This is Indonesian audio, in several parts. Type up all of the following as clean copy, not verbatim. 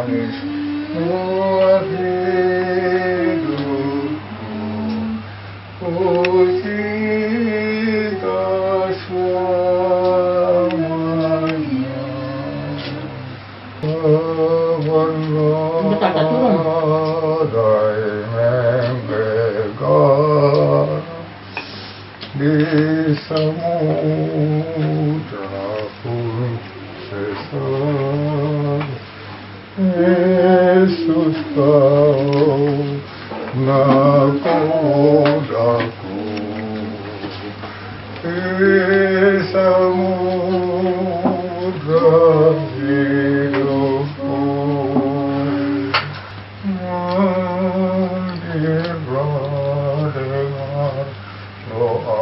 manismu hidupku, ku cinta selamanya. Badai membentang di samudra pun sesat. Yesus kau nakodaku di samudra hidupku. Hadirlah dengan doaku,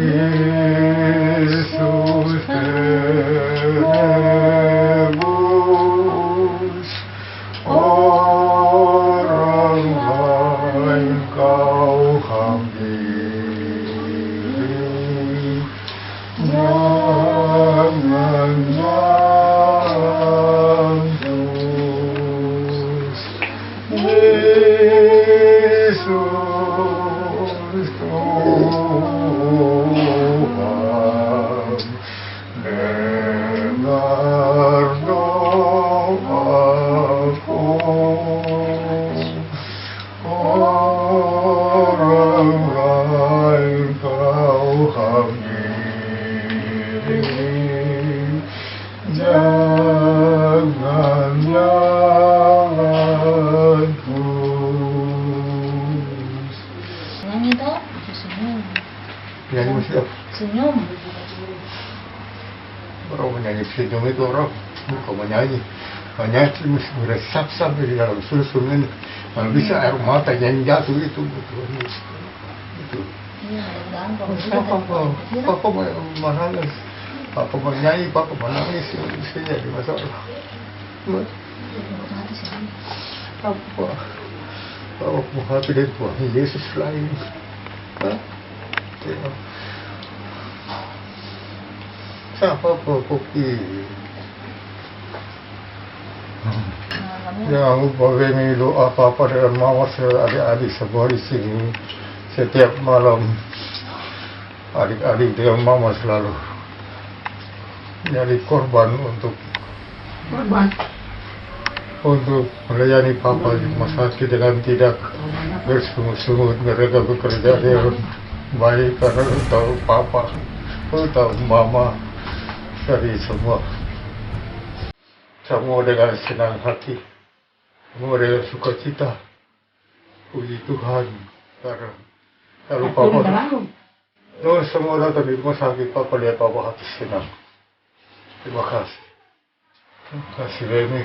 Yesus tebus orang lain kau hampiri. Jangan Yesus, Yesus Tuhan, dengar doaku. Orang lain kau hampiri, jangan Yesus. Nyanyi toh, bisa senyum. Nyanyi mesti apa? Senyum. Orang menyanyi senyum itu orang bukan menyanyi. Menyanyi mesti beresap-sap di dalam susun ini. Kalau bisa air mata yang jatuh itu betul. Itu. Iya, gampang. Papa menangis. Papa menyanyi, papa menangis. Bisa jadi masalah. Apa? Papa menghati dari Tuhan Yesus lain. Siapa kopi? Jangan lupa bagi doa papa dan mama adik-adik semua di sini. Setiap malam adik-adik dan mama selalu jadi korban untuk melayani papa di rumah sakit dengan tidak bersungut-sungut. Mereka bekerja dengan baik karena tahu papa, tahu mama, dari semua dengan senang hati, semua dengan sukacita. Puji Tuhan, karena kalau papa semua datang di rumah sakit, papa lihat papa hati senang. Terima kasih. Terima kasih Remi.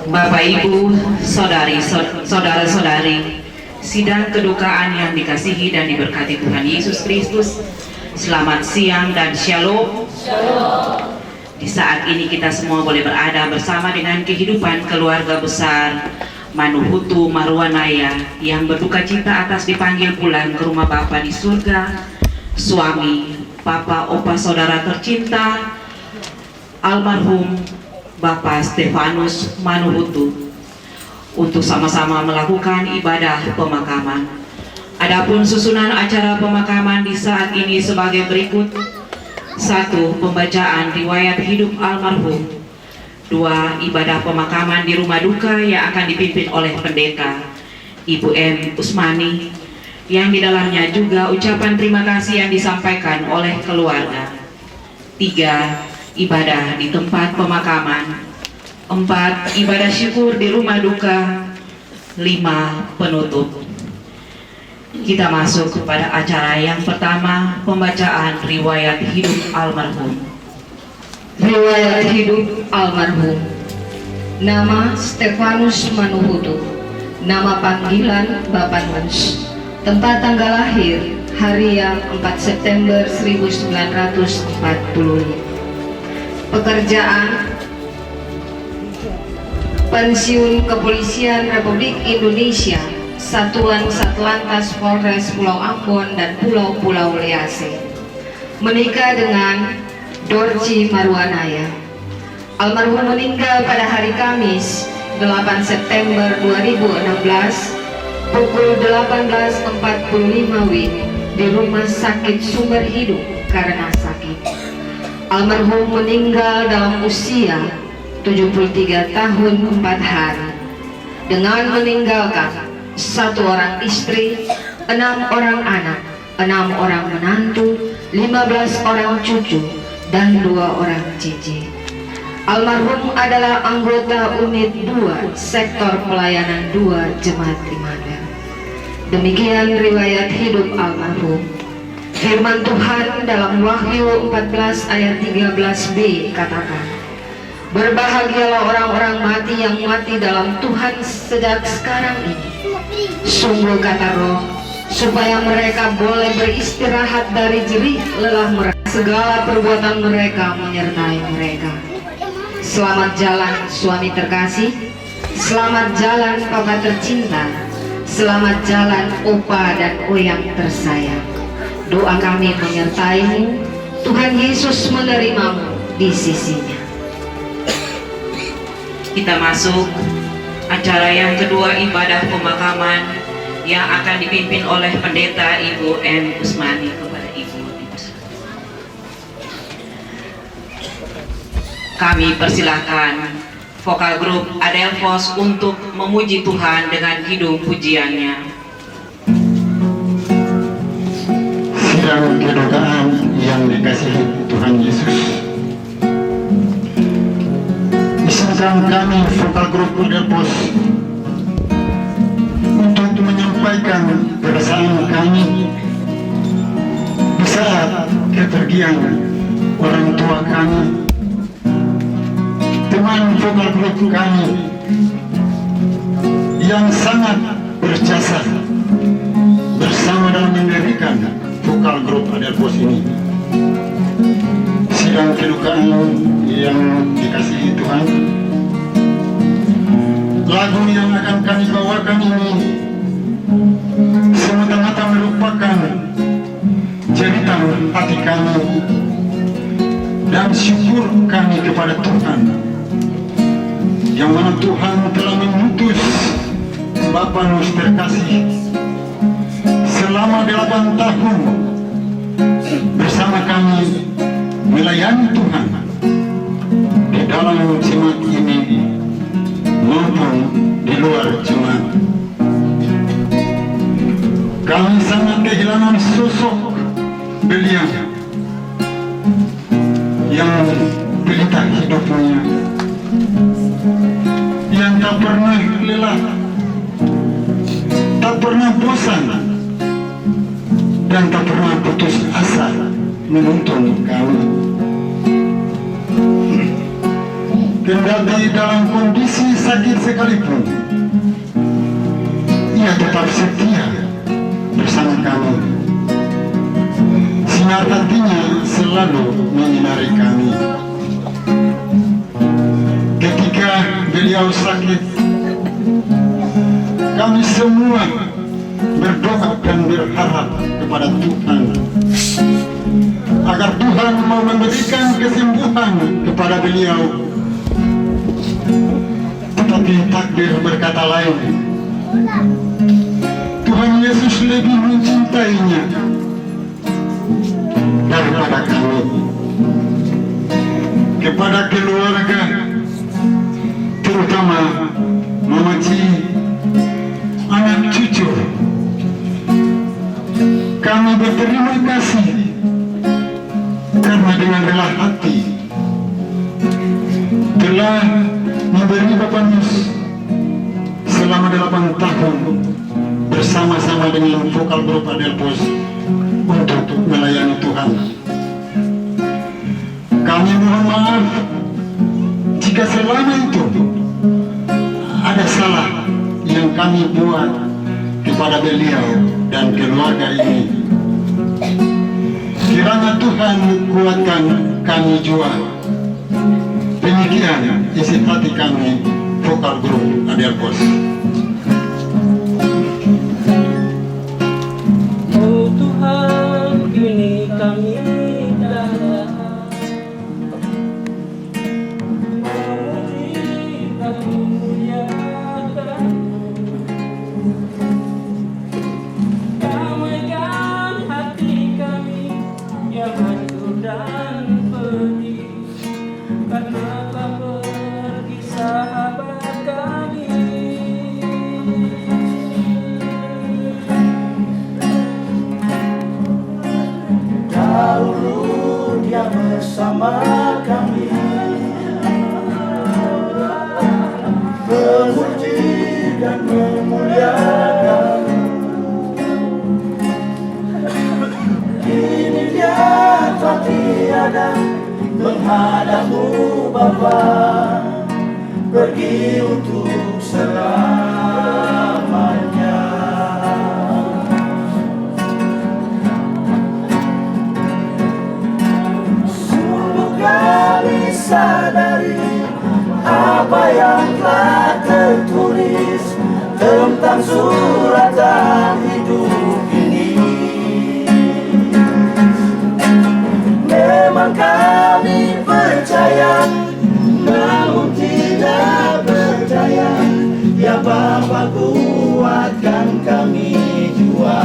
Bapak Ibu, saudara-saudari, sidang kedukaan yang dikasihi dan diberkati Tuhan Yesus Kristus, selamat siang dan shalom. Di saat ini kita semua boleh berada bersama dengan kehidupan keluarga besar Manuhutu Marwanaya yang berduka cita atas dipanggil pulang ke rumah Bapa di surga, suami, Papa, Opa, saudara tercinta almarhum Bapak Stefanus Manuhutu, untuk sama-sama melakukan ibadah pemakaman. Adapun susunan acara pemakaman di saat ini sebagai berikut: 1. Pembacaan riwayat hidup almarhum. 2. Ibadah pemakaman di rumah duka yang akan dipimpin oleh pendeta Ibu M. Usmani, yang di dalamnya juga ucapan terima kasih yang disampaikan oleh keluarga. 3. Ibadah di tempat pemakaman. 4. Ibadah syukur di rumah duka. 5. Penutup. Kita masuk kepada acara yang pertama, pembacaan riwayat hidup almarhum. Riwayat hidup almarhum. Nama Stefanus Manuhutu. Nama panggilan Bapanus. Tempat tanggal lahir hari yang 4 September 1945. Pekerjaan: Pensiun Kepolisian Republik Indonesia, Satuan Satlantas Polres Pulau Ambon dan Pulau-Pulau Lease. Menikah dengan Dorci Marwanaya. Almarhum meninggal pada hari Kamis 8 September 2016 pukul 18.45 WIB di Rumah Sakit Sumber Hidup karena sakit. Almarhum meninggal dalam usia 73 tahun 4 hari dengan meninggalkan 1 orang istri, 6 orang anak, 6 orang menantu, 15 orang cucu, dan 2 orang cici. Almarhum adalah anggota unit 2 sektor pelayanan 2 Jemaat Immanuel. Demikian riwayat hidup almarhum. Firman Tuhan dalam Wahyu 14 ayat 13b katakan, berbahagialah orang-orang mati yang mati dalam Tuhan sejak sekarang ini. Sungguh kata Roh, supaya mereka boleh beristirahat dari jerih lelah mereka. Segala perbuatan mereka menyertai mereka. Selamat jalan suami terkasih, selamat jalan papa tercinta, selamat jalan opa dan oyang tersayang. Doa kami menyertaimu, Tuhan Yesus menerimamu di sisinya. Kita masuk acara yang kedua, ibadah pemakaman yang akan dipimpin oleh pendeta Ibu M. Usmani. Kepada Ibu kami persilahkan vokal grup Adelphos untuk memuji Tuhan dengan kidung pujiannya. Sidang kedukaan yang dikasihi Tuhan Yesus, izinkan kami vokal grup Adelphos untuk menyampaikan perasaan kami di saat kepergian orang tua kami, teman vokal grup kami yang sangat berjasa bersama dalam mendirikan vokal grup Adelphos ini. Sidang kedukaan yang dikasihi Tuhan, lagu yang akan kami bawakan ini semata-mata merupakan cerita hati kami dan syukur kami kepada Tuhan, yang mana Tuhan telah mengutus Bapanus terkasih selama 8 tahun bersama kami melayani Tuhan di dalam jemaat ini maupun di luar jemaat. Kami sangat kehilangan sosok beliau yang pelita hidupnya, yang tak pernah lelah, tak pernah bosan, dan tak pernah putus asa menuntun kami. Kendati dalam kondisi sakit sekalipun, Ia tetap setia bersama kami. Sinar hatinya selalu menyinari kami. Ketika beliau sakit, kami semua berdoa dan berharap kepada Tuhan agar Tuhan mau memberikan kesembuhan kepada beliau. Tetapi takdir berkata lain. Tuhan Yesus lebih mencintainya daripada kami. Kepada keluarga, terutama Mama Ci, anak cucu, kami berterima kasih karena dengan rela hati telah memberi Bapak Nus selama 8 tahun bersama-sama dengan vokal grup Adelpos untuk melayani Tuhan. Kami mohon maaf jika selama itu ada salah yang kami buat kepada beliau dan keluarga ini. Kiranya Tuhan kuatkan kami jua. Demikian isi hati kami vokal grup Adelpos. Oh Tuhan, kini kami datang memuji dan memuliakan, damaikan hati kami yang hancur dan pedih, karena telah pergi sahabat kami. Dahulu Dia bersama kami, memuji dan memuliakan. Kini Dia telah tiada, menghadapmu Bapa, pergi untuk selamanya. Kami sadari apa yang telah tertulis tentang suratan hidup ini. Memang kami percaya, namun tidak berdaya. Ya Bapa, kuatkan kami jua.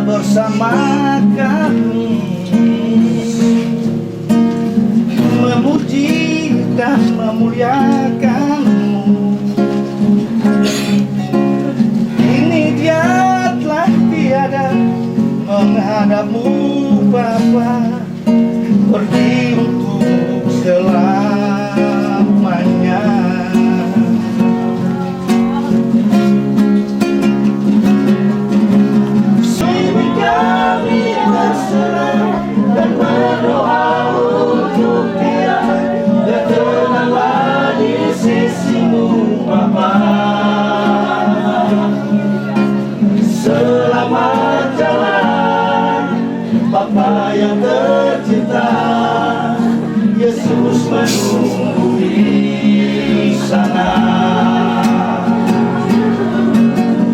Bersama kami, memuji dan memuliakan-Mu. Kini Dia telah tiada, menghadap-Mu Bapa, pergi untuk selamanya. Kami berserah dan berdoa untuk Dia, bertenanglah di sisi-Mu Bapa. Selamat jalan Bapa yang tercinta, Yesus menunggu di sana.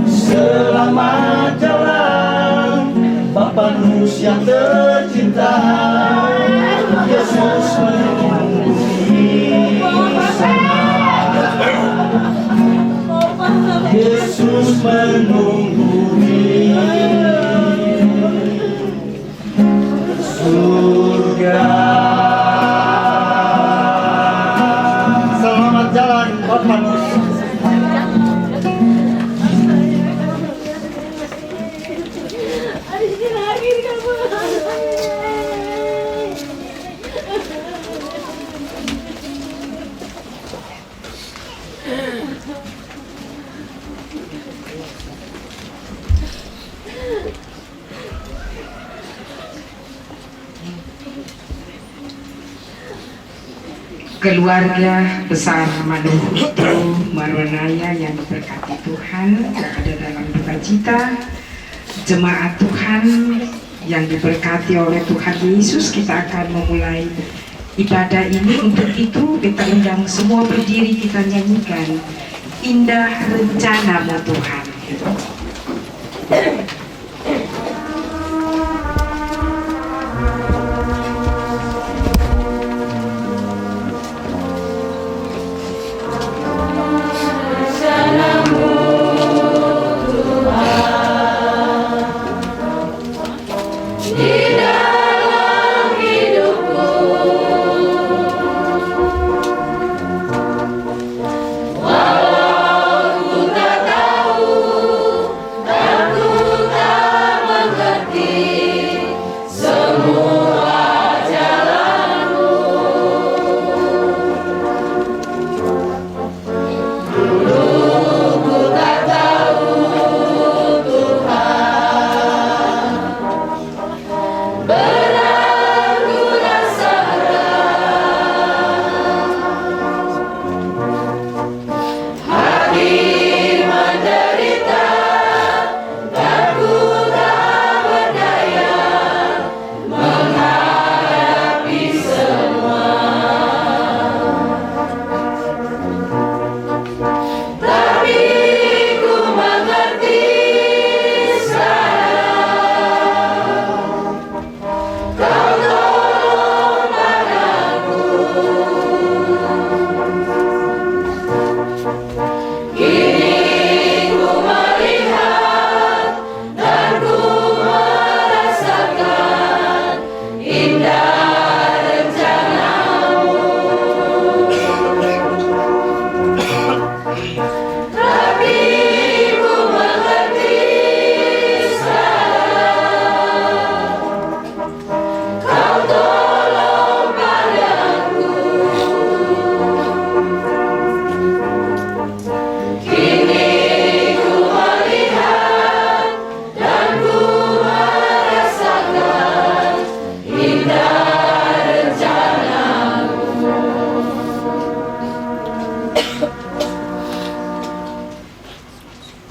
Selamat jalan Bapa Nus yang tercinta, Yesus menunggu di sana. Yesus menunggu di surga. keluarga besar Manuhutu Maronaya yang diberkati Tuhan, ada dalam duka cita, jemaat Tuhan yang diberkati oleh Tuhan Yesus. Kita akan memulai ibadah ini. Untuk itu kita undang semua berdiri, kita nyanyikan Indah Rencana-Mu Tuhan.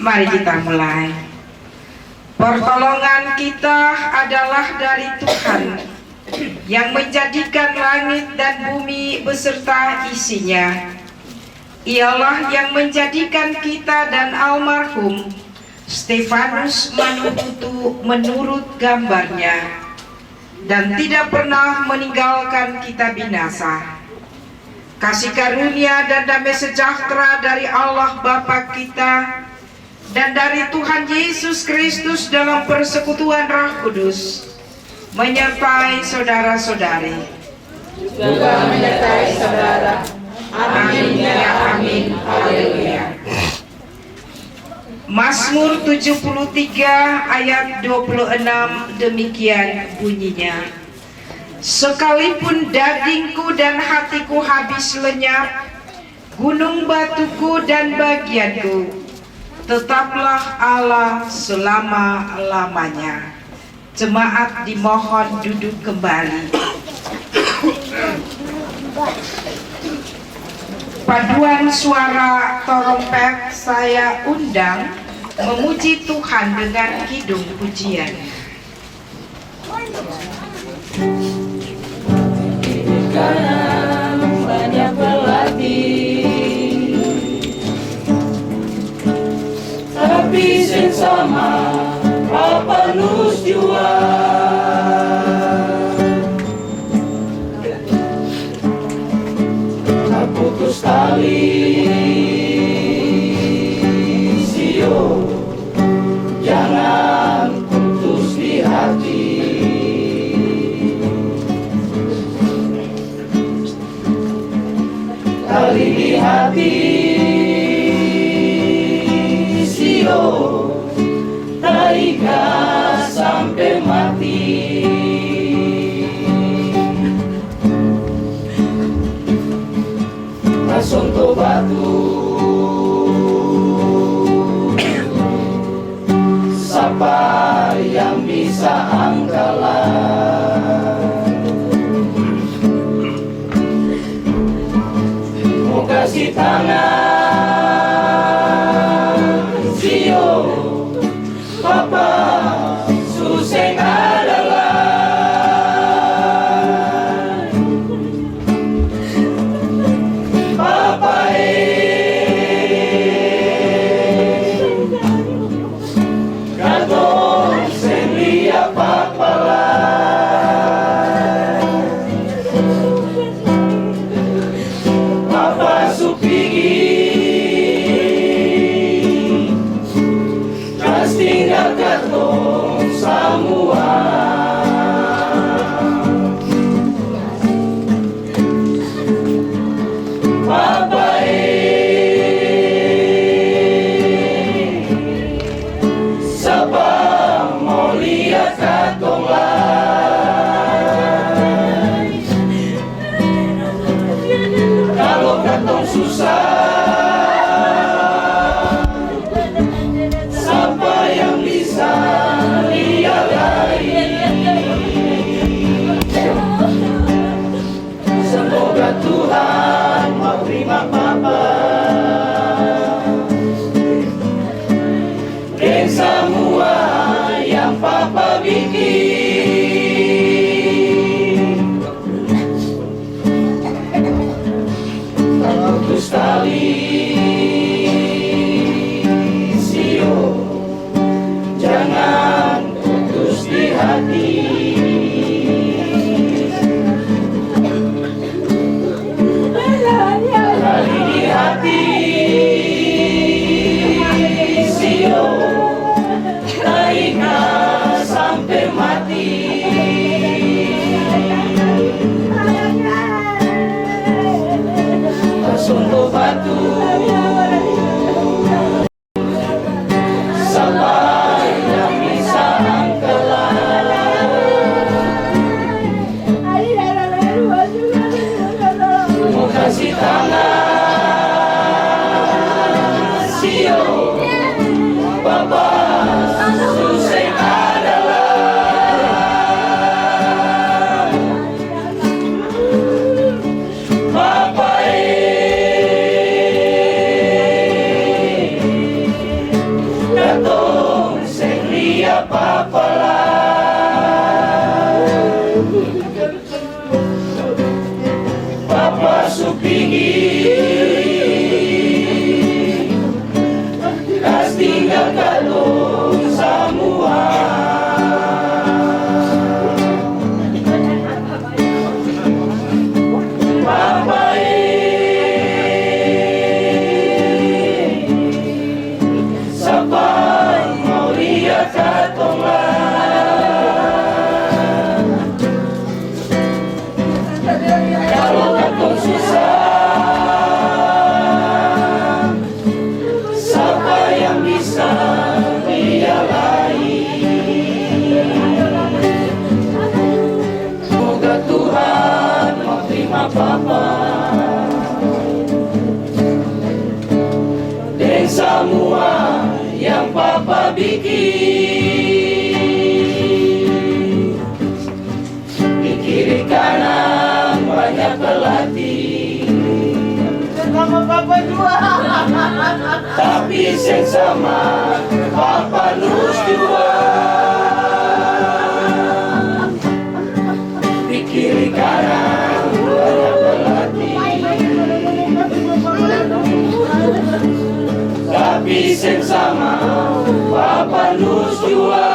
Mari kita mulai. Pertolongan kita adalah dari Tuhan yang menjadikan langit dan bumi beserta isinya. Ialah yang menjadikan kita dan almarhum Stefanus Manuhutu menurut gambarnya, dan tidak pernah meninggalkan kita binasa. Kasih karunia dan damai sejahtera dari Allah Bapa kita dan dari Tuhan Yesus Kristus dalam persekutuan Roh Kudus menyertai saudara-saudari. Juga menyertai saudara. Amin ya amin. Haleluya. Mazmur 73 ayat 26 demikian bunyinya. Sekalipun dagingku dan hatiku habis lenyap, gunung batuku dan bagianku, tetaplah Allah selama-lamanya. Jemaat dimohon duduk kembali. Paduan suara trompet saya undang memuji Tuhan dengan kidung pujian. Karena banyak berlatih, tapi sen sama apa nus jua. Tak putus tali sio, jangan putus di hati. Tali di hati sio, taiga sampai mati. Sonto batu siapa yang bisa angkalan? kasih tangan Sio Papa suseng adalah Papa katong sendia Papa Papa supigi kas tinggal katong semua Papa sapa mau lihat katong lai kalau katong susah siapa yang bisa lihat lagi semoga Tuhan mau terima Papa dan semua yang Papa bikin putus tali Sio jangan putus di hati tali di hati Sio taika sampai mati Sungguh batu sampai yang bisa angkelan mau kasih tangan Sio Papa suseng adalah Papa katong sendia Papa Papa supigi kas tinggal katong semua Papa sapa mau lihat katong kalau katong susah siapa yang bisa dia lain semoga Tuhan mau terima Papa dan semua yang Papa bikin di kiri kanan banyak pelatih sama Papa juga tapi sama Papa Nus juga di kiri kanan banyak pelatih tapi sama Papa Nus juga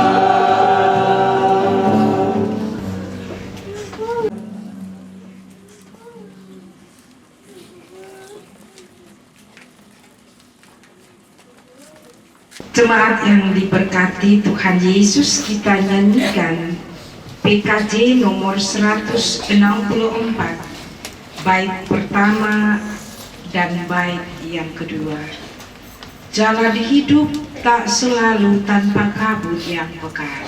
Jemaat yang diberkati Tuhan Yesus, kita nyanyikan PKJ nomor 164, bait pertama dan bait yang kedua. Jalan hidup tak selalu tanpa kabut yang pekat.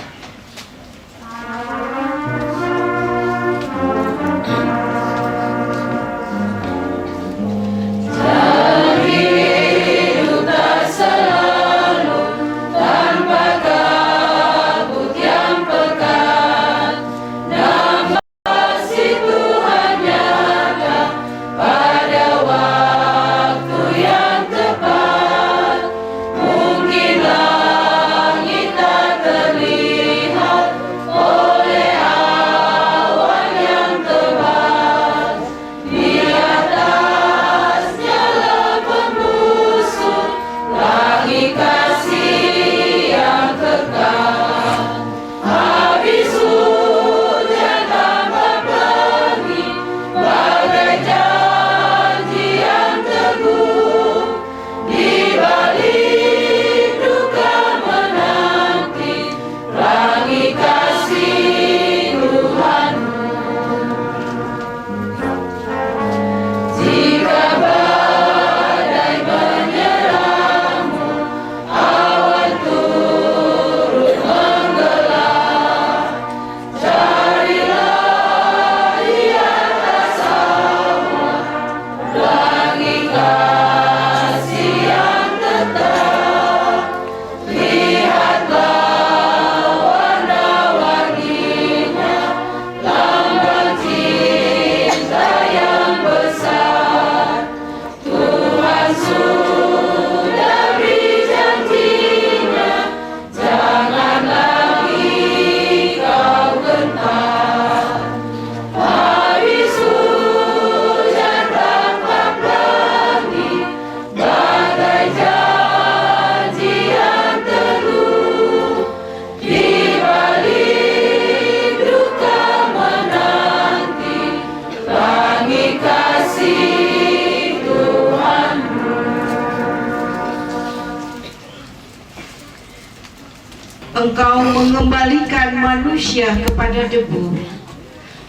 Engkau mengembalikan manusia kepada debu.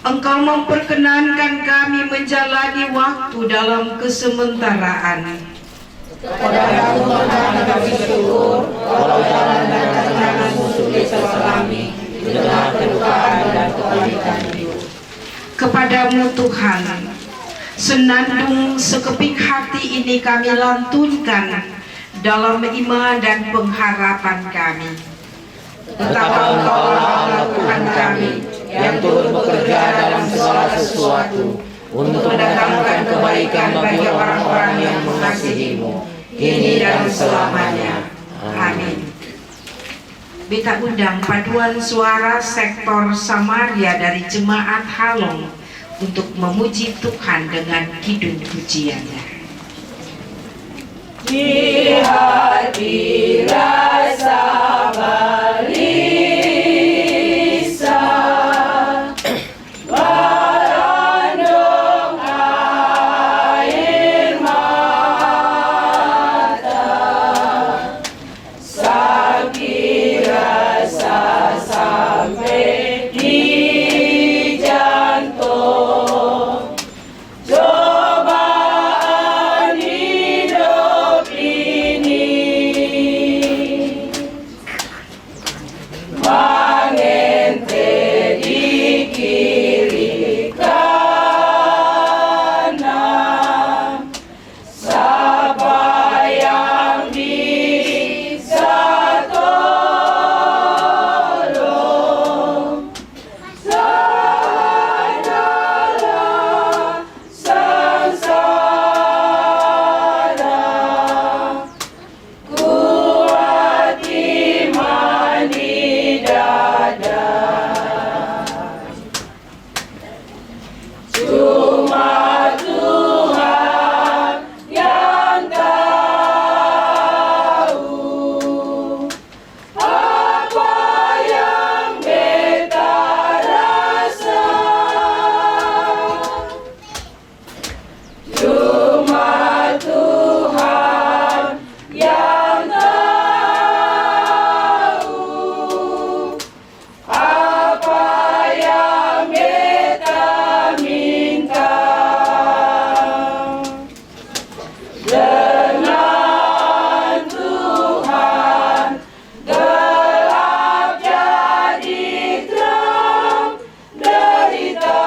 Engkau memperkenankan kami menjalani waktu dalam kesementaraan. Kepada Tuhan kami bersyukur, walau jalan dan perjalananmu sulit selami, di tengah kedukaan dan kepanikan hidup. Kepadamu Tuhan, senandung sekeping hati ini kami lantunkan dalam iman dan pengharapan kami. Betapa Engkaulah Allah Tuhan kami, yang turut bekerja dalam segala sesuatu untuk mendatangkan kebaikan bagi orang-orang yang mengasihi-Mu, kini dan selamanya. Amin. Beta undang paduan suara sektor Samaria dari Jemaat Halong untuk memuji Tuhan dengan kidung pujiannya. Di hati rasa gelisah, berandung air mata, sakit rasa sampai di jantung. Cobaan hidup ini mengente di kiri kanan. Siapa yang bisa tolong? Sadarlah sengsara, kuat iman di dada. Cuma Tuhan yang tahu apa yang beta rasa. Cuma Tuhan yang tahu apa yang beta minta. Dengan Tuhan gelap jadi terang, derita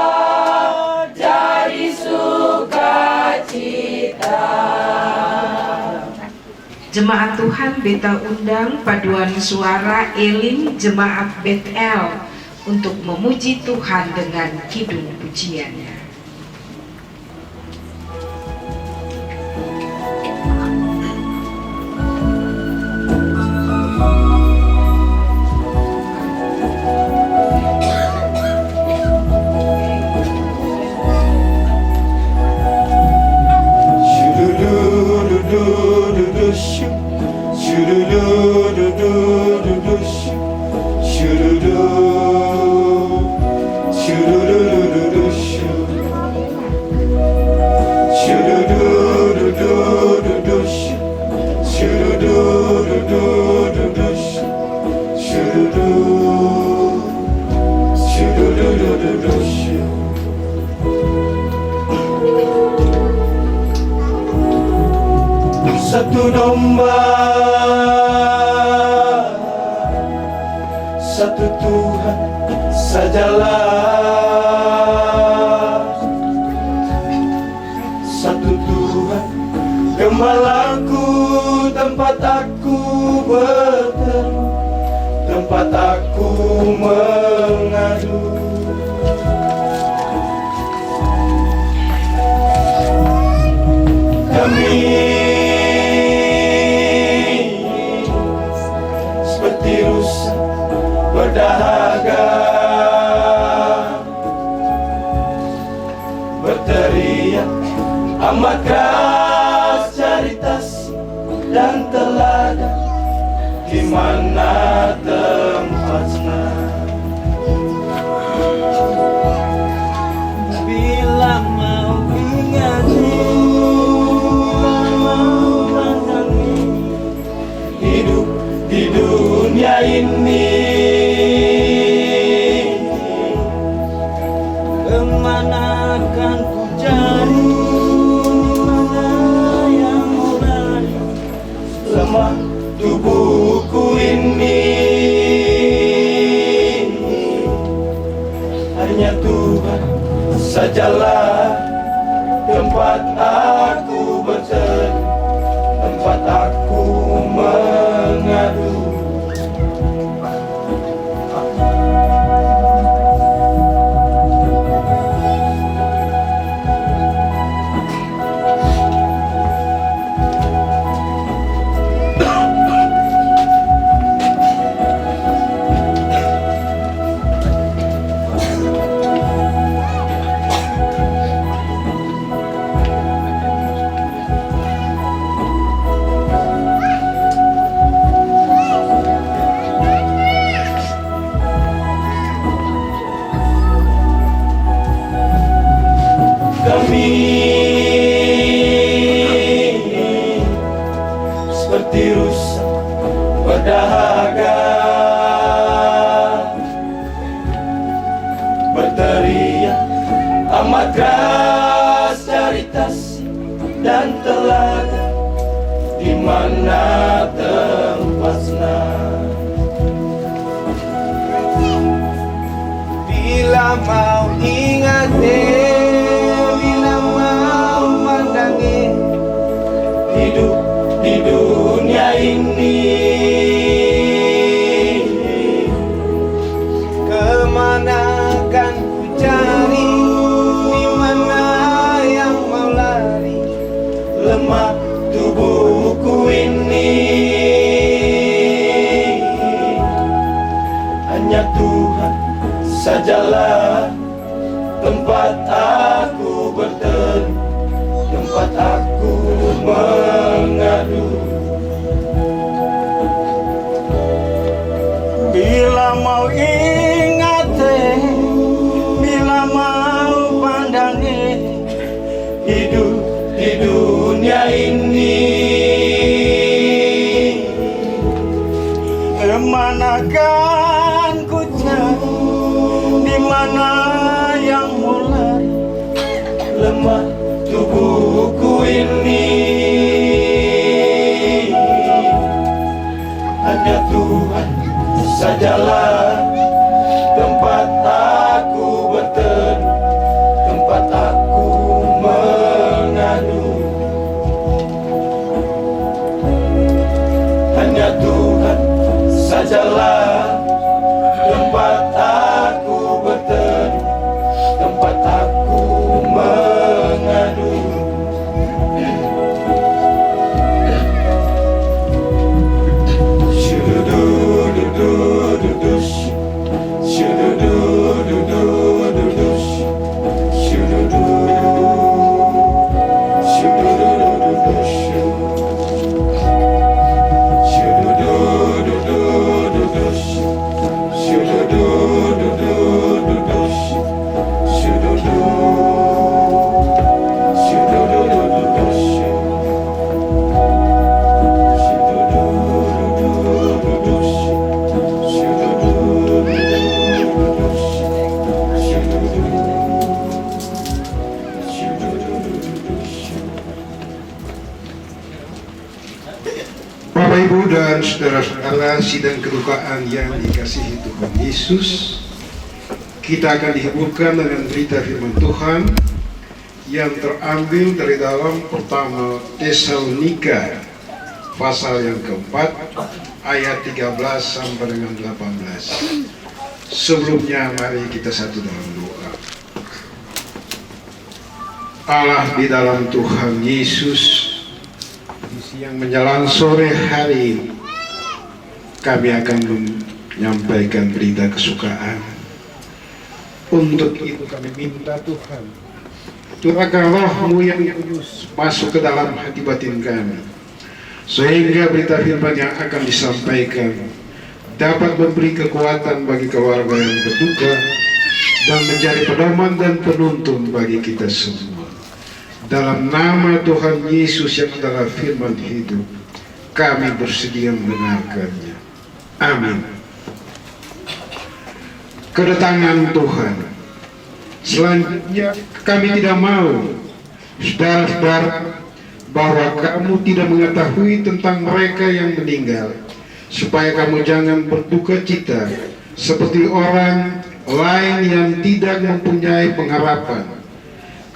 jadi sukacita. Jemaat Tuhan, beta undang paduan suara Elim Jemaat Betel untuk memuji Tuhan dengan kidung pujiannya. Satu domba, satu Tuhan sajalah. Satu Tuhan gembalaku, tempat aku berteduh, tempat aku mengadu. Kami seperti rusa berdahaga, berteriak amat keras, cari tas dan teladan, di mana tempatnya. Bila mau ingati, hidup di dunia ini dan telaga, di mana tempatnya. Bila mau ingat bila mau mandangi hidup di dunia ini, kemana kan ku cari, di mana yang mau lari, lemah tubuhku ini. Hanya Tuhan sajalah tempat aku berteduh, tempat aku mengadu. Bila mau ingat, bila mau pandangi hidup di dunia ini, kemanakan ku cari, di mana yang mulai lemah tubuhku ini. Hanya Tuhan sajalah tempat aku berteduh, tempat aku mengadu. Hanya Tuhan sajalah tempat aku berteduh, tempat aku mengadu. Bapak Ibu dan saudara-saudara, sidang kedukaan yang dikasihi Tuhan Yesus, kita akan dihiburkan dengan berita firman Tuhan yang terambil dari dalam pertama Tesalonika pasal yang keempat ayat 13 sampai dengan 18. Sebelumnya mari kita satu dalam doa. Allah di dalam Tuhan Yesus, di siang menjelang sore hari ini kami akan menyampaikan berita kesukaan. Untuk itu kami minta Tuhan, curahkan roh-Mu yang kudus masuk ke dalam hati batin kami, sehingga berita firman yang akan disampaikan dapat memberi kekuatan bagi keluarga yang berduka dan menjadi pedoman dan penuntun bagi kita semua. Dalam nama Tuhan Yesus yang adalah firman hidup, kami bersedia mendengarkannya. Amin. Kedatangan Tuhan. Selanjutnya kami tidak mau, saudara-saudara, bahwa kamu tidak mengetahui tentang mereka yang meninggal, supaya kamu jangan berduka cita seperti orang lain yang tidak mempunyai pengharapan.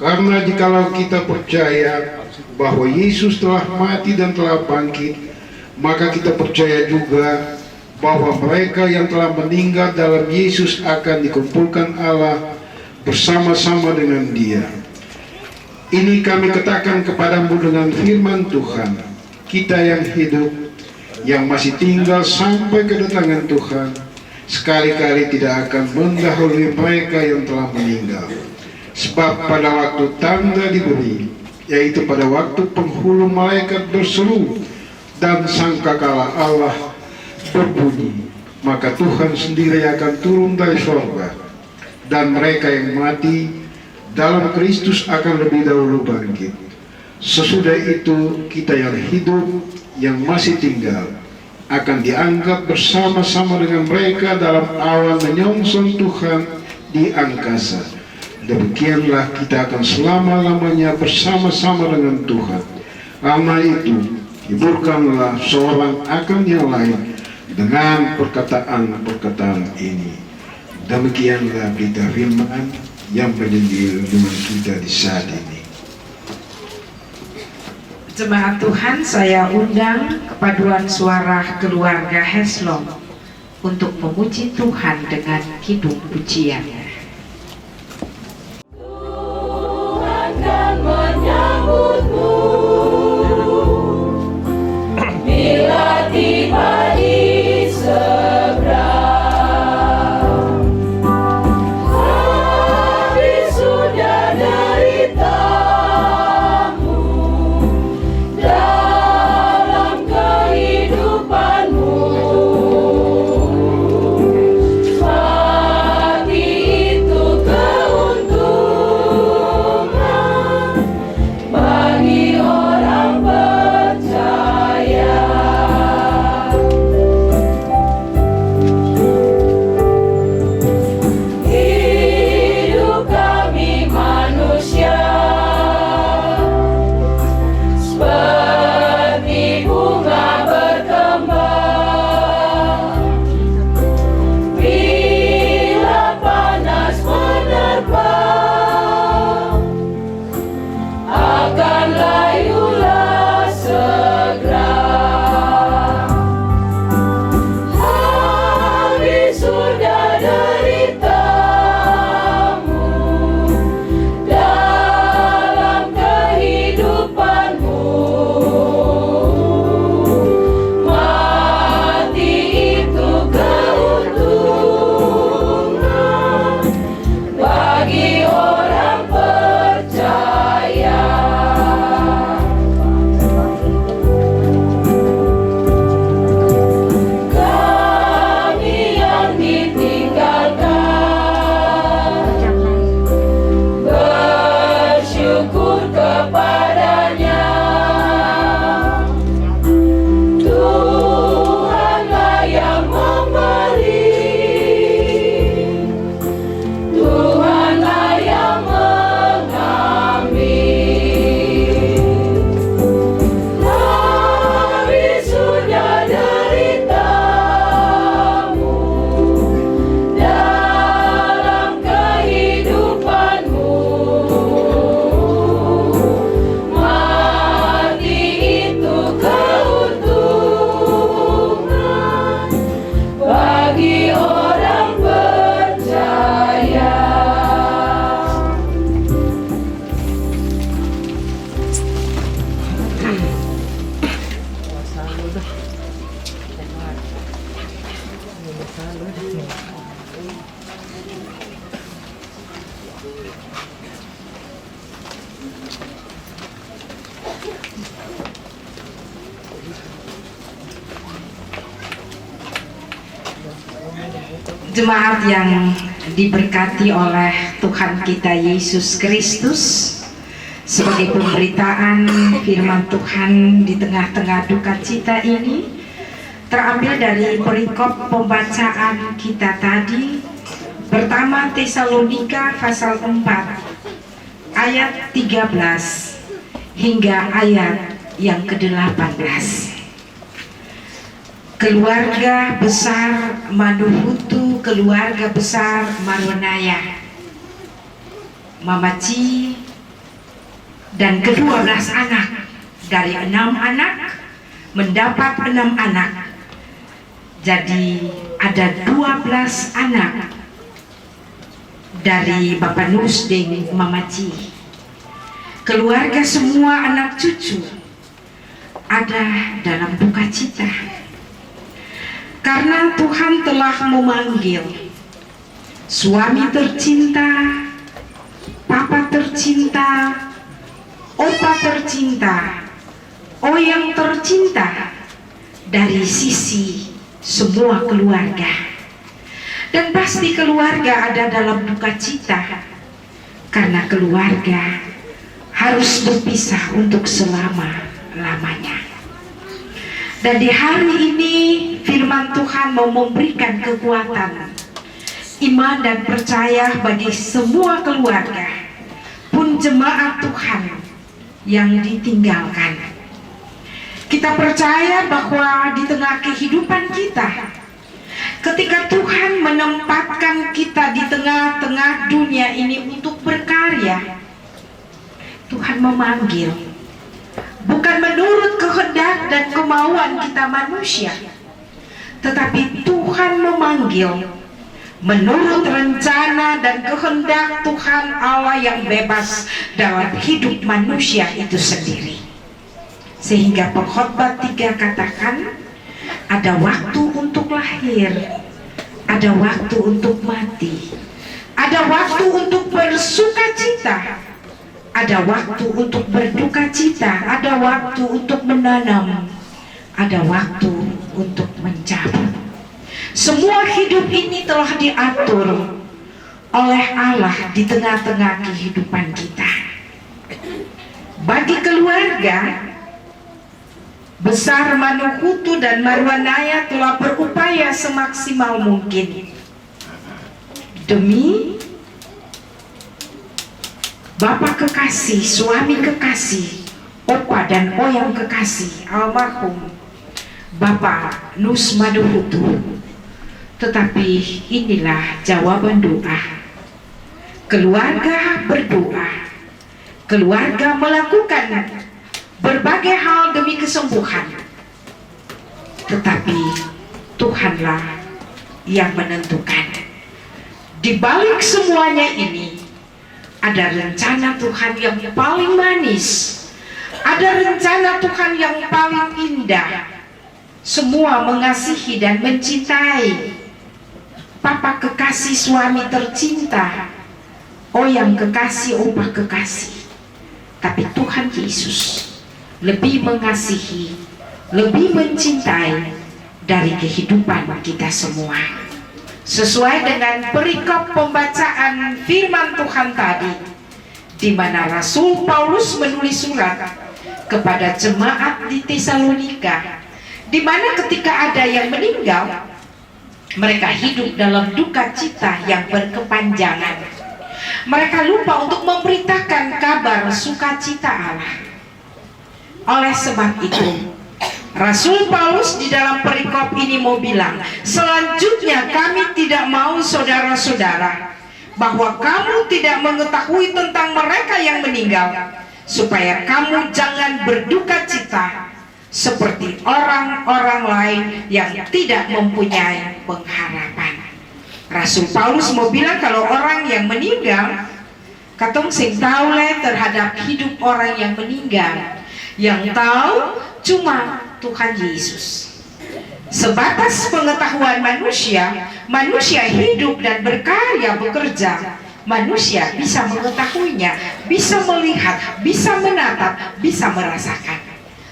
Karena jikalau kita percaya bahwa Yesus telah mati dan telah bangkit, maka kita percaya juga bahwa mereka yang telah meninggal dalam Yesus akan dikumpulkan Allah bersama-sama dengan Dia. Ini kami katakan kepadamu dengan firman Tuhan, kita yang hidup, yang masih tinggal sampai kedatangan Tuhan, sekali-kali tidak akan mendahului mereka yang telah meninggal. Sebab pada waktu tanda diberi, yaitu pada waktu penghulu malaikat berseru dan sangkakala Allah berbunyi, maka Tuhan sendiri akan turun dari surga, dan mereka yang mati dalam Kristus akan lebih dahulu bangkit. Sesudah itu kita yang hidup, yang masih tinggal, akan diangkat bersama-sama dengan mereka dalam awan menyongsong Tuhan di angkasa. demikianlah kita akan selama-lamanya bersama-sama dengan Tuhan. Karena itu, hiburkanlah seorang akan yang lain dengan perkataan-perkataan ini. Demikianlah berita firman yang menjadi renungan kita di saat ini. Jemaat Tuhan, saya undang kepaduan suara keluarga Heslop untuk memuji Tuhan dengan kidung pujian. Tuhan kan menyambutmu bila tiba di seberang. Habis sudah deritamu dalam kehidupanmu. Mati itu keuntungan bagi orang percaya. Hidup kami manusia seperti bunga berkembang. Bila panas menerpa, akan layulah segera. Habis sudah deritamu dalam kehidupanmu. Mati itu keuntungan bagi orang percaya. Kami yang ditinggalkan bersyukur kepadanya. Tuhanlah yang memberi, Tuhanlah yang mengambil. Habis sudah deritamu dalam kehidupanmu. Mati itu keuntungan bagi orang percaya. Jemaat yang diberkati oleh Tuhan kita Yesus Kristus, sebagai pemberitaan firman Tuhan di tengah-tengah duka cita ini terambil dari perikop pembacaan kita tadi, pertama Tesalonika pasal 4 ayat 13 hingga ayat yang ke-18. Keluarga besar Manuhutu, keluarga besar Marwanaya, Mamaci, dan ke-12 anak dari 6 anak mendapat 6 anak. Jadi ada 12 anak dari Bapak Nus dan Mamaci. Keluarga semua anak cucu ada dalam duka cita. Karena Tuhan telah memanggil suami tercinta, papa tercinta, opa tercinta, oyang tercinta dari sisi semua keluarga. Dan pasti keluarga ada dalam duka cita, karena keluarga harus berpisah untuk selama-lamanya. Dan di hari ini firman Tuhan mau memberikan kekuatan iman dan percaya bagi semua keluarga pun jemaat Tuhan yang ditinggalkan. Kita percaya bahwa di tengah kehidupan kita, ketika Tuhan menempatkan kita di tengah-tengah dunia ini untuk berkarya, Tuhan memanggil bukan menurut kehendak dan kemauan kita manusia, tetapi Tuhan memanggil menurut rencana dan kehendak Tuhan Allah yang bebas dalam hidup manusia itu sendiri. Sehingga pengkhotbah 3 katakan, ada waktu untuk lahir, ada waktu untuk mati, ada waktu untuk bersuka cita, ada waktu untuk berduka cita, ada waktu untuk menanam, ada waktu untuk mencabut. Semua hidup ini telah diatur oleh Allah di tengah-tengah kehidupan kita. Bagi keluarga besar Manuhutu dan Marwanaya telah berupaya semaksimal mungkin demi Bapak kekasih, suami kekasih, opa dan oyang kekasih almarhum Bapak Nus Manuhutu. Tetapi inilah jawaban doa. Keluarga berdoa, keluarga melakukan berbagai hal demi kesembuhan, tetapi Tuhanlah yang menentukan. Di balik semuanya ini ada rencana Tuhan yang paling manis, ada rencana Tuhan yang paling indah. Semua mengasihi dan mencintai. Papa kekasih, suami tercinta, oyang kekasih, opa kekasih. Tapi Tuhan Yesus lebih mengasihi, lebih mencintai dari kehidupan kita semua. Sesuai dengan perikop pembacaan firman Tuhan tadi, di mana Rasul Paulus menulis surat kepada jemaat di Tesalonika, di mana ketika ada yang meninggal, mereka hidup dalam duka cita yang berkepanjangan. Mereka lupa untuk memberitakan kabar sukacita Allah. Oleh sebab itu, Rasul Paulus di dalam perikop ini mau bilang, selanjutnya kami tidak mau saudara-saudara bahwa kamu tidak mengetahui tentang mereka yang meninggal, supaya kamu jangan berduka cita seperti orang-orang lain yang tidak mempunyai pengharapan. Rasul Paulus mau bilang kalau orang yang meninggal, katong sing tahu terhadap hidup orang yang meninggal, yang tahu cuma Tuhan Yesus. Sebatas pengetahuan manusia, manusia hidup dan berkarya bekerja, manusia bisa mengetahuinya, bisa melihat, bisa menatap, bisa merasakan.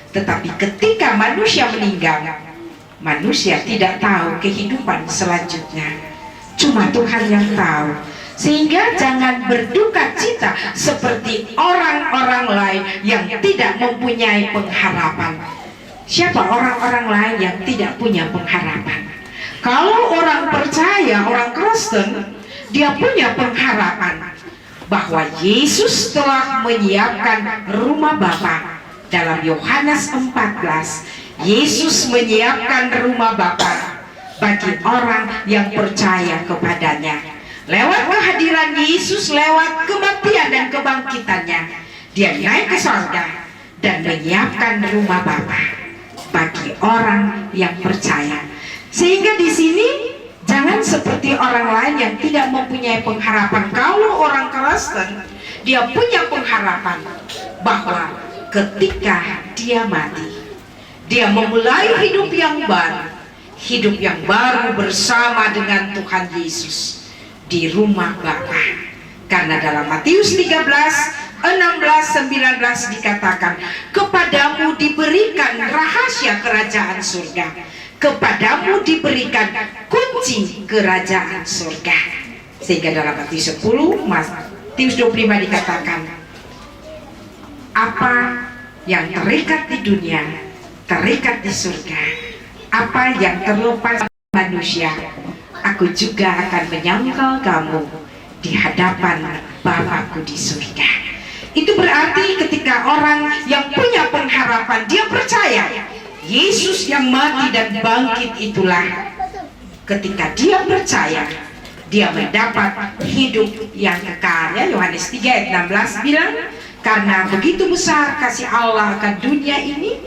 Tetapi ketika manusia meninggal, manusia tidak tahu kehidupan selanjutnya, cuma Tuhan yang tahu. Sehingga jangan berduka cita seperti orang-orang lain yang tidak mempunyai pengharapan. Siapa orang-orang lain yang tidak punya pengharapan? Kalau orang percaya, orang Kristen, dia punya pengharapan bahwa Yesus telah menyiapkan rumah Bapa. Dalam Yohanes 14, Yesus menyiapkan rumah Bapa bagi orang yang percaya kepadanya. Lewat kehadiran Yesus, lewat kematian dan kebangkitannya, dia naik ke surga dan menyiapkan rumah Bapa bagi orang yang percaya. Sehingga di sini jangan seperti orang lain yang tidak mempunyai pengharapan. Kalau orang Kristen, dia punya pengharapan bahwa ketika dia mati, dia memulai hidup yang baru bersama dengan Tuhan Yesus di rumah Bapa. Karena dalam Matius 13, 16, 19 dikatakan, kepadamu diberikan rahasia kerajaan surga, kepadamu diberikan kunci kerajaan surga. Sehingga dalam Matius 10, Matius 25 dikatakan, apa yang terikat di dunia terikat di surga, apa yang terlepas manusia aku juga akan menyangkal kamu di hadapan Bapakku di surga. Itu berarti ketika orang yang punya pengharapan, dia percaya Yesus yang mati dan bangkit itulah, ketika dia percaya, dia mendapat hidup yang kekal. Ya, Yohanes 3 ayat 16 bilang, karena begitu besar kasih Allah akan dunia ini,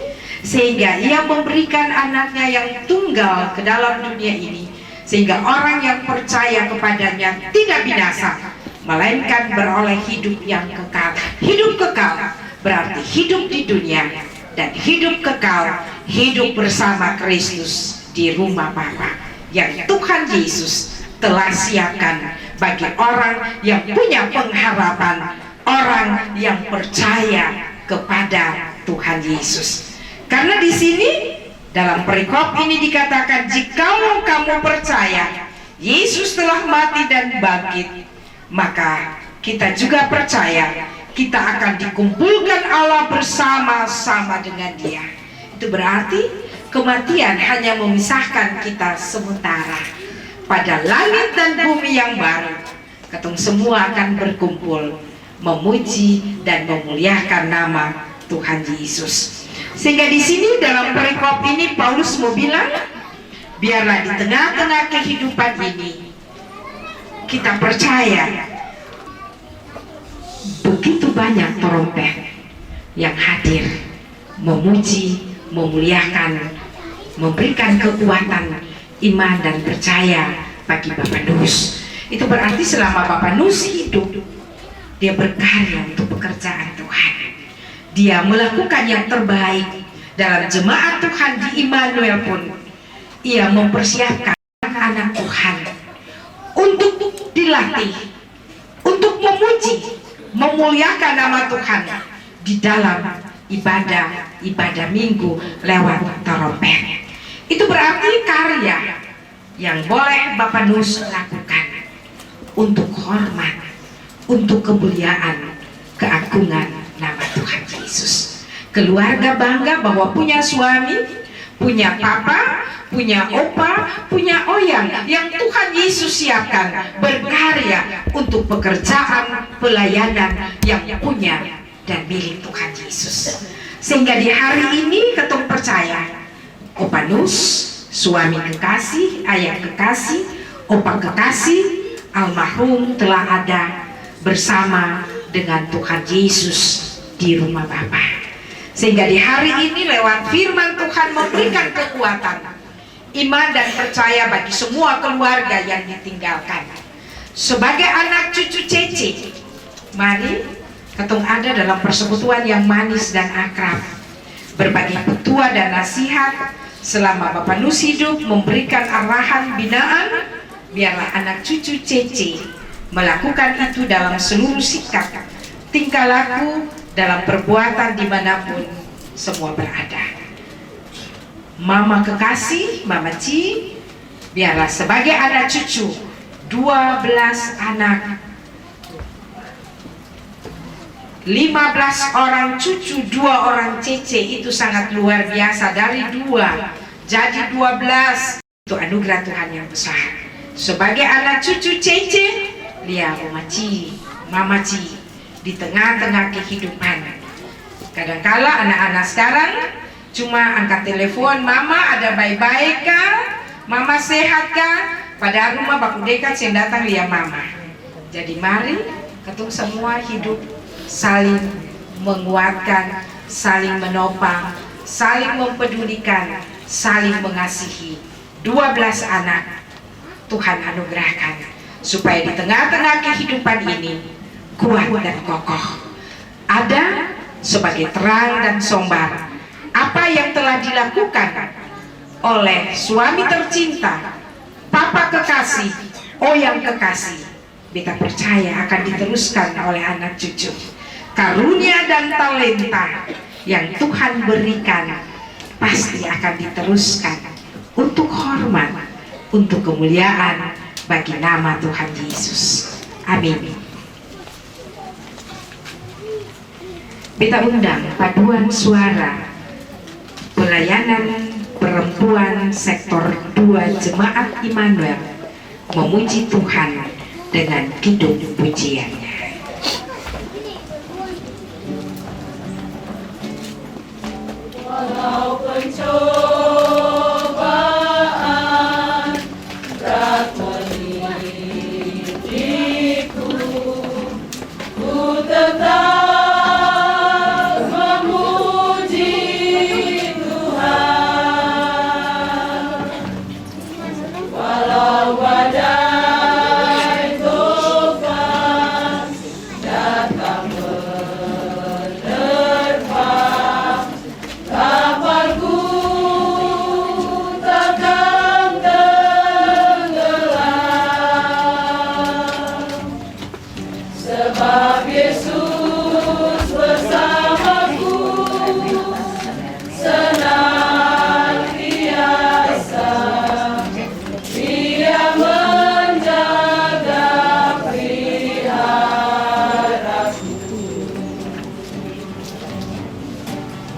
sehingga ia memberikan anaknya yang tunggal ke dalam dunia ini, sehingga orang yang percaya kepadanya tidak binasa, melainkan beroleh hidup yang kekal. Hidup kekal berarti hidup di dunia, dan hidup kekal hidup bersama Kristus di rumah Bapa yang Tuhan Yesus telah siapkan bagi orang yang punya pengharapan, orang yang percaya kepada Tuhan Yesus. Karena di sini dalam perikop ini dikatakan, jikalau kamu percaya Yesus telah mati dan bangkit, maka kita juga percaya kita akan dikumpulkan Allah bersama-sama dengan Dia. Itu berarti kematian hanya memisahkan kita sementara. Pada langit dan bumi yang baru, ketong semua akan berkumpul memuji dan memuliakan nama Tuhan Yesus. Sehingga di sini dalam perikop ini Paulus mau bilang, biarlah di tengah-tengah kehidupan ini kita percaya begitu banyak trompet yang hadir memuji, memuliakan, memberikan kekuatan iman dan percaya bagi Bapak Nus. Itu berarti selama Bapak Nus hidup, dia berkarya untuk pekerjaan Tuhan. Dia melakukan yang terbaik dalam jemaat Tuhan di Immanuel pun. Ia mempersiapkan anak Tuhan untuk dilatih, untuk memuji, memuliakan nama Tuhan di dalam ibadah minggu lewat trompet. Itu berarti karya yang boleh Bapak Nus lakukan untuk hormat, untuk kemuliaan, keagungan nama Tuhan Yesus. Keluarga bangga bahwa punya suami, punya papa, punya opa, punya oyang yang Tuhan Yesus siapkan berkarya untuk pekerjaan pelayanan yang punya dan milik Tuhan Yesus. Sehingga di hari ini ketong percaya Opa Nus, suami kekasih, ayah kekasih, opa kekasih, almarhum telah ada bersama dengan Tuhan Yesus di rumah Bapa. Sehingga di hari ini lewat firman Tuhan memberikan kekuatan, iman dan percaya bagi semua keluarga yang ditinggalkan. Sebagai anak cucu Cece, mari ketong ada dalam persekutuan yang manis dan akrab, berbagi petua dan nasihat selama Bapak Nus hidup, memberikan arahan binaan. Biarlah anak cucu Cece melakukan itu dalam seluruh sikap, tingkah laku, dalam perbuatan dimanapun semua berada. Mama kekasih, Mama Ci, biarlah sebagai anak cucu 12 anak, 15 orang cucu, 2 orang Cece, itu sangat luar biasa. Dari 2 jadi 12, itu anugerah Tuhan yang besar. Sebagai anak cucu Cece, lihat Mama Ci di tengah-tengah kehidupan. Kadangkala anak-anak sekarang cuma angkat telepon, Mama ada baik-baik kah? Mama sehat kah? Pada rumah baku dekat yang datang lihat Mama. Jadi mari ketemu semua hidup saling menguatkan, saling menopang, saling mempedulikan, saling mengasihi. 12 anak Tuhan anugerahkan supaya di tengah-tengah kehidupan ini kuat dan kokoh. Ada sebagai terang dan sombar apa yang telah dilakukan oleh suami tercinta, papa kekasih, oyang kekasih. Kita percaya akan diteruskan oleh anak cucu. Karunia dan talenta yang Tuhan berikan pasti akan diteruskan untuk hormat, untuk kemuliaan bagi nama Tuhan Yesus. Amin. Kita undang paduan suara pelayanan perempuan sektor 2 Jemaat Immanuel memuji Tuhan dengan kidung pujiannya. Walau pencobaan berat menitiku, ku tetap memuji Tuhan. Walau badai tofan datang menerpa, kapalku takkan tenggelam, sebab Yesus bersamaku senantiasa. Dia menjaga peliharaku.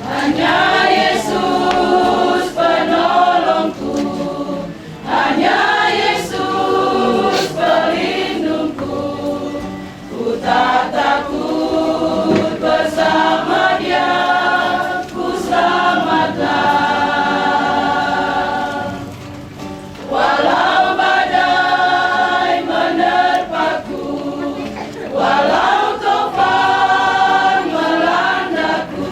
Hanya Yesus penolongku, hanya Yesus pelindungku. Ku tak takut, bersama Dia ku selamatlah. Walau badai menerpaku, walau tofan melandaku,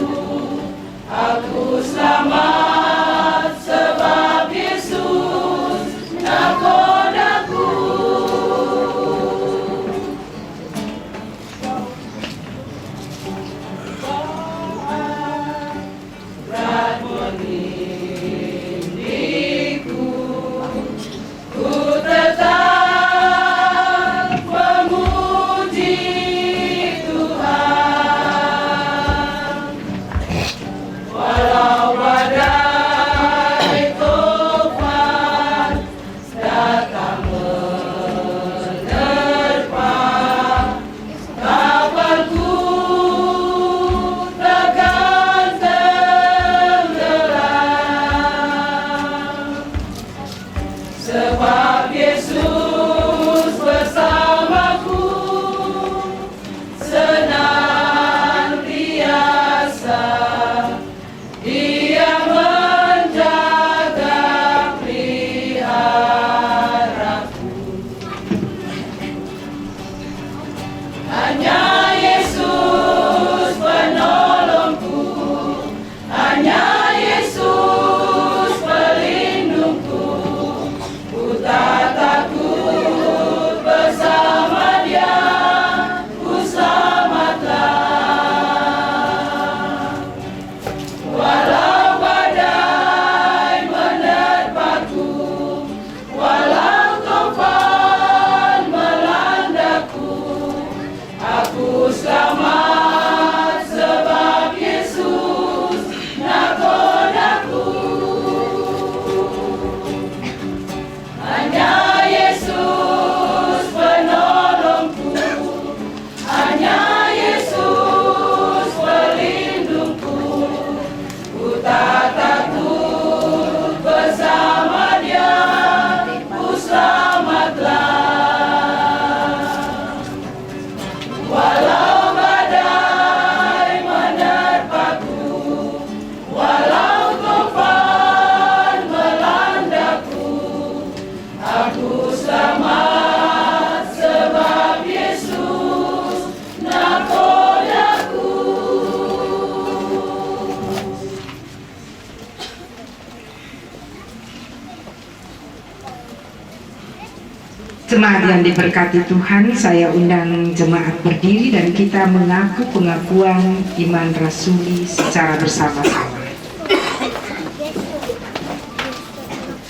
aku selamat sebab Yesus nakodaku. Berat menindihku, ku tetap memuji Tuhan. Walau badai tofan datang menerpa, kapalku takkan tenggelam, sebab Yesus bersamaku senantiasa. Dia menjaga peliharaku. Hanya Yesus penolongku, hanya Yesus pelindungku. Ku tak takut, bersama Dia ku selamatlah. Walau badai menerpaku, walau tofan melandaku, aku selamat sebab Yesus nakodaku. Hanya Yesus penolongku, hanya Yesus pelindungku. Ku tak takut, bersama Dia ku selamatlah. Walau badai menerpaku, walau tofan melandaku, aku selamat sebab Yesus nakodaku. Jemaat yang diberkati Tuhan, saya undang jemaat berdiri dan kita mengaku pengakuan iman rasuli secara bersama-sama.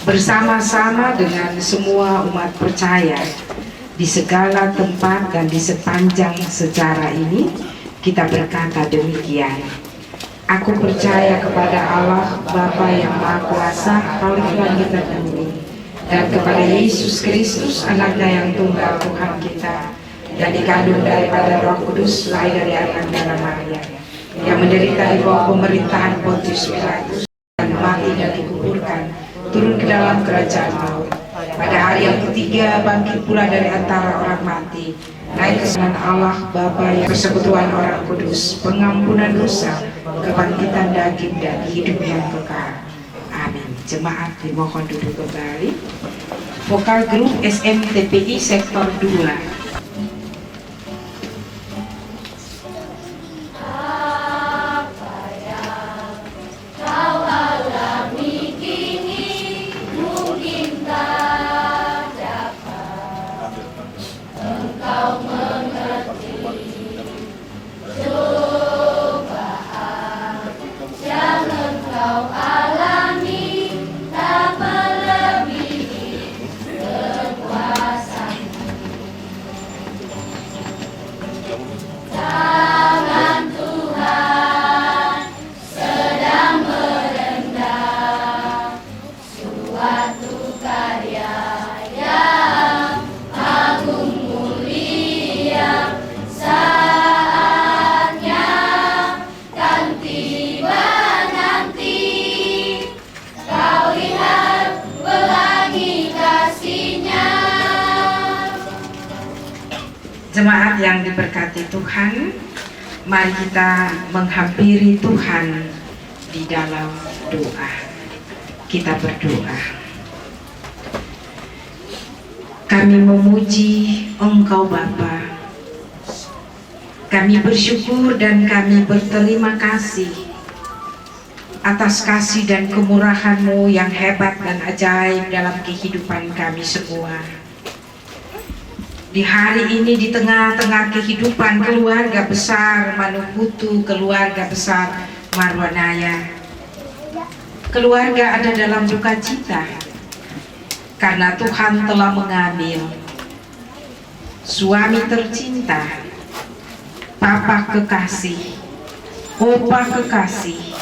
Bersama-sama dengan semua umat percaya di segala tempat dan di sepanjang sejarah ini, kita berkata demikian. Aku percaya kepada Allah Bapa yang Maha Kuasa, Khalik langit dan bumi, dan kepada Yesus Kristus, anaknya yang tunggal Tuhan kita, yang dikandung daripada Roh Kudus, lahir dari Arkanggala Maria, yang menderita di bawah pemerintahan Pontius Pilatus, dan mati dan dikuburkan, turun ke dalam kerajaan maut. pada hari yang ketiga bangkit pula dari antara orang mati, naik ke kanan Allah Bapa yang persekutuan Orang Kudus, pengampunan dosa, kebangkitan daging dan hidup yang kekal. Amin. Jemaat dimohon duduk kembali. Vokal grup SMTPI sektor 2. Jemaat yang diberkati Tuhan, mari kita menghampiri Tuhan di dalam doa. Kita berdoa. Kami memuji Engkau Bapa. Kami bersyukur dan kami berterima kasih atas kasih dan kemurahan-Mu yang hebat dan ajaib dalam kehidupan kami semua. Di hari ini, di tengah-tengah kehidupan keluarga besar Manuhutu, keluarga besar Marwanaya, keluarga ada dalam duka cita karena Tuhan telah mengambil suami tercinta, papa kekasih, opa kekasih,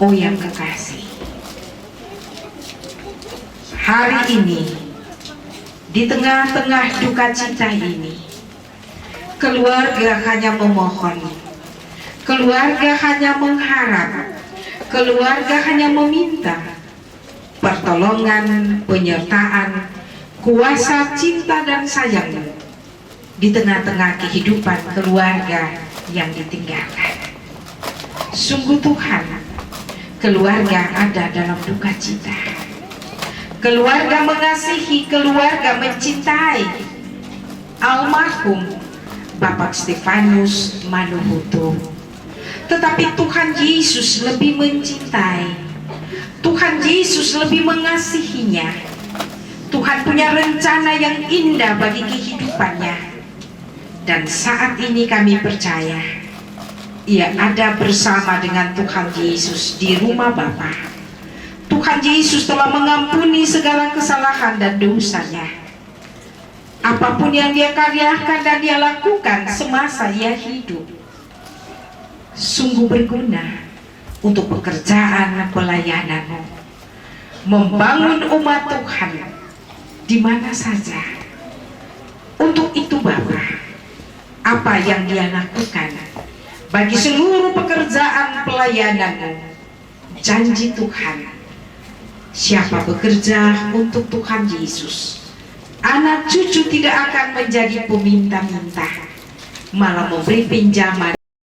oyang kekasih. Hari ini, di tengah-tengah duka cita ini, keluarga hanya memohon, keluarga hanya mengharap, keluarga hanya meminta pertolongan, penyertaan, kuasa cinta dan sayang-Mu di tengah-tengah kehidupan keluarga yang ditinggalkan. Sungguh Tuhan, keluarga ada dalam duka cita. Keluarga mengasihi, keluarga mencintai almarhum Bapak Stefanus Manuhutu. Tetapi Tuhan Yesus lebih mencintai, Tuhan Yesus lebih mengasihinya. Tuhan punya rencana yang indah bagi kehidupannya. Dan saat ini kami percaya Ia ada bersama dengan Tuhan Yesus di rumah Bapa. Tuhan Yesus telah mengampuni segala kesalahan dan dosanya. Apapun yang Dia karyakan dan Dia lakukan semasa Ia hidup, sungguh berguna untuk pekerjaan pelayanan-Mu, membangun umat Tuhan di mana saja. Untuk itu Bapa, apa yang Dia lakukan bagi seluruh pekerjaan pelayanan-Mu, janji Tuhan, siapa bekerja untuk Tuhan Yesus, anak cucu tidak akan menjadi peminta-minta, malah memberi pinjaman